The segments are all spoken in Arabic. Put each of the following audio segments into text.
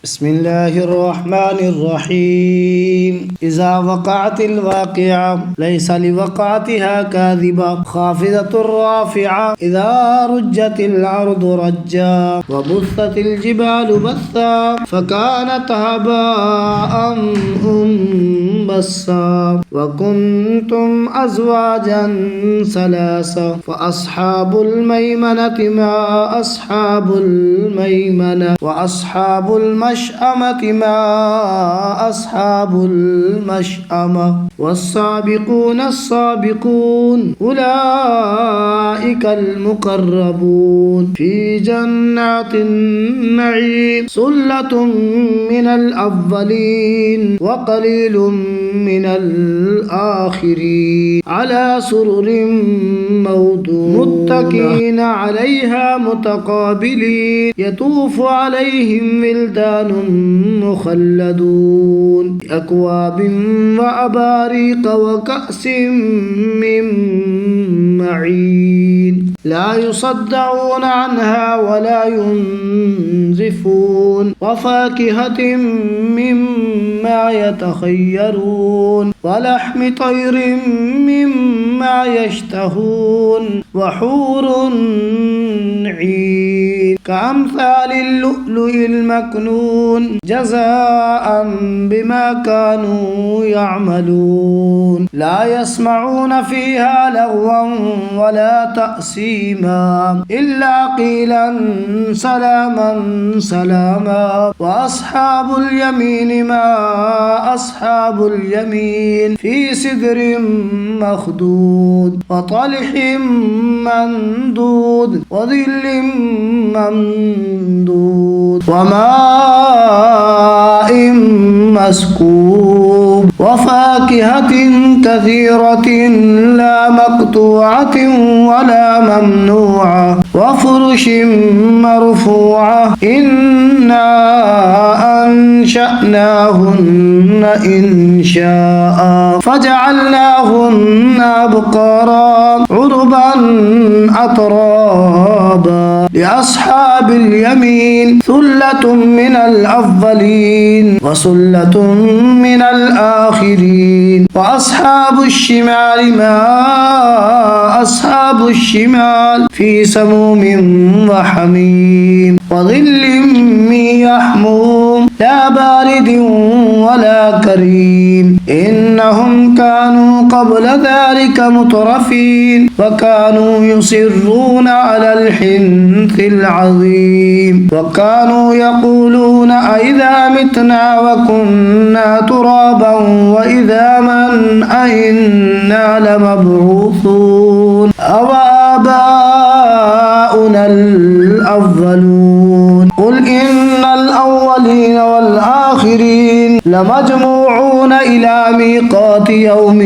بسم الله الرحمن الرحيم إذا وقعت الواقعة ليس لوقعتها كاذبة خافضة رافعة إذا رجت الأرض رجا وبثت الجبال بثا فكانت هباء منبثا وكنتم أزواجا ثلاثة فأصحاب الميمنة ما أصحاب الميمنة وأصحاب المشأمة ما أصحاب المشأمة والسابقون السابقون أولئك المقربون في جنات النعيم ثلة من الأولين وقليل من الآخرين على سرر موضونة متكئين عليها متقابلين يطوف عليهم ولدان مخلدون بأكواب وأباريق وكأس من معين لا يصدعون عنها ولا ينزفون وفاكهة مما يتخيرون ولحم طير مما يشتهون وحور عين كأمثال اللؤلؤ المكنون جزاء بما كانوا يعملون لا يسمعون فيها لغوا ولا تأثيما إلا قيلا سلاما سلاما وأصحاب اليمين ما أصحاب اليمين في سدر مخضود وطلح ممدود وظل ممدود وماء مسكوب وفاكهة كثيرة لا مقطوعة ولا ممنوعة وفرش مرفوعة إنا أنشأناهن إنشاء فجعلناهن أبقارا عربا أترابا لأصحاب اليمين ثلة من الأولين وثلة من الآخرين وأصحاب الشمال ما أصحاب الشمال في سموم وحميم وظل من يحموم لا بارد ولا كريم إنهم كانوا قبل ذلك مترفين وكانوا يصرون على الحنث العظيم وكانوا يقولون أئذا متنا وكنا ترابا وإذا من أئنا لمبعوثون أو آباؤنا الأولون قل إن الأولين والآخرين لمجموعون إلى ميقات يوم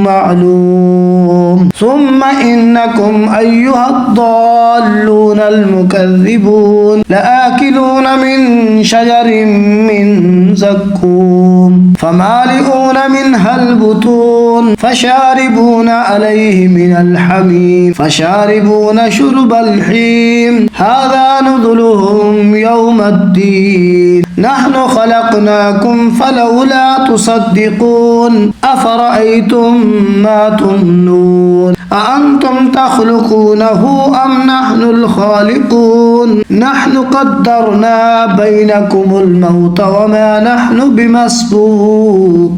معلوم ثم إنكم أيها الضالون المكذبون لآكلون من شجر من زقوم فمالئون منها البطون فشاربون عليه من الحميم فشاربون شرب الحيم هذا نزلهم يوم الدين نحن خلقناكم فلولا تصدقون أفرأيتم ما تمنون أأنتم تخلقونه أم نحن الخالقون نحن قدرنا بينكم الموت وما نحن بمسبوقين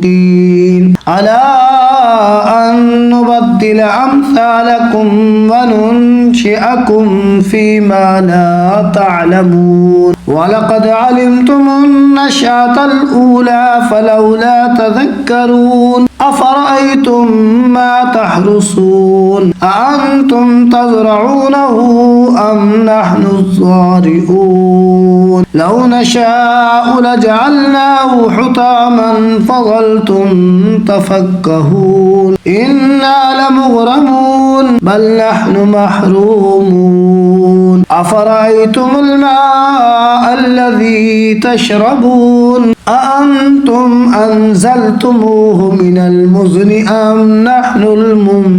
على أن نبدل أمثالكم وننشئكم فيما لا تعلمون ولقد علمتم النشأة الأولى فلولا تذكرون أفرأيتم ما تحرثون أأنتم تزرعونه أم نحن الزارعون لو نشاء لجعلناه حطاما فظلتم تفكهون إنا لمغرمون بل نحن محرومون أفرأيتم الماء الذي تشربون أأنتم أنزلتموه من المزن أم نحن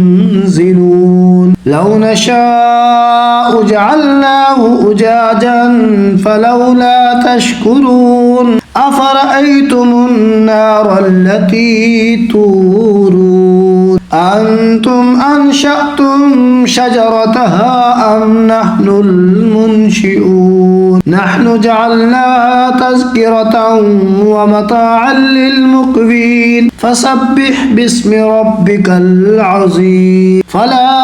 المنزلون لو نشاء جعلناه أجاجا فلولا تشكرون أفرأيتم النار التي تورون أنتم أنشأتم شجرتها أم نحن المنشئون نحن جعلناها تذكرة ومتاعا للمقوين فسبح باسم ربك العظيم فلا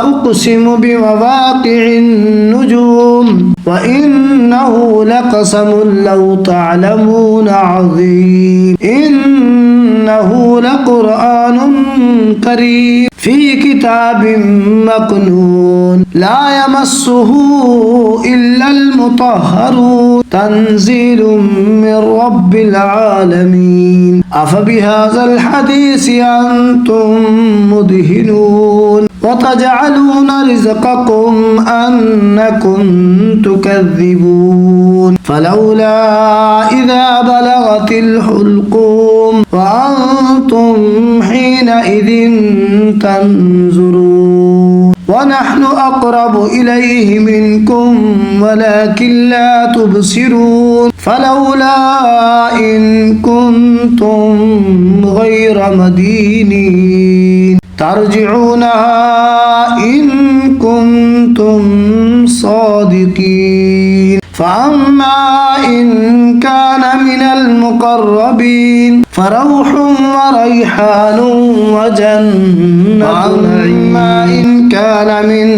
أقسم بمواقع النجوم وإنه لقسم لو تعلمون عظيم إنه لقرآن كريم في كتاب مكنون لا يمسه إلا المطهرون تنزيل من رب العالمين أفبهذا الحديث أنتم مدهنون وتجعلون رزقكم أنكم تكذبون فلولا إذا بلغت الحلقوم وأنتم حينئذ تنظرون ونحن أقرب إليه منكم ولكن لا تبصرون فلولا إن كنتم غير مدينين ترجعونها إن كنتم صادقين فأما إن كان من المقربين فروح وريحان وجنة وأما إن كان من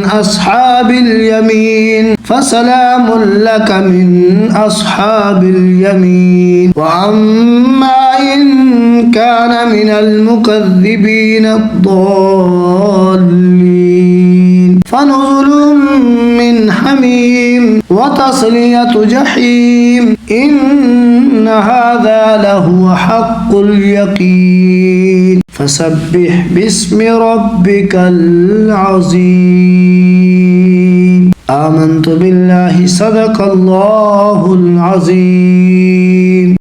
أصحاب اليمين فسلام لك من أصحاب اليمين وأما إن كان من المكذبين الضالين فنزل من حميم وتصلية جحيم إن هذا لهو حق اليقين فسبح باسم ربك العظيم آمنت بالله صدق الله العظيم.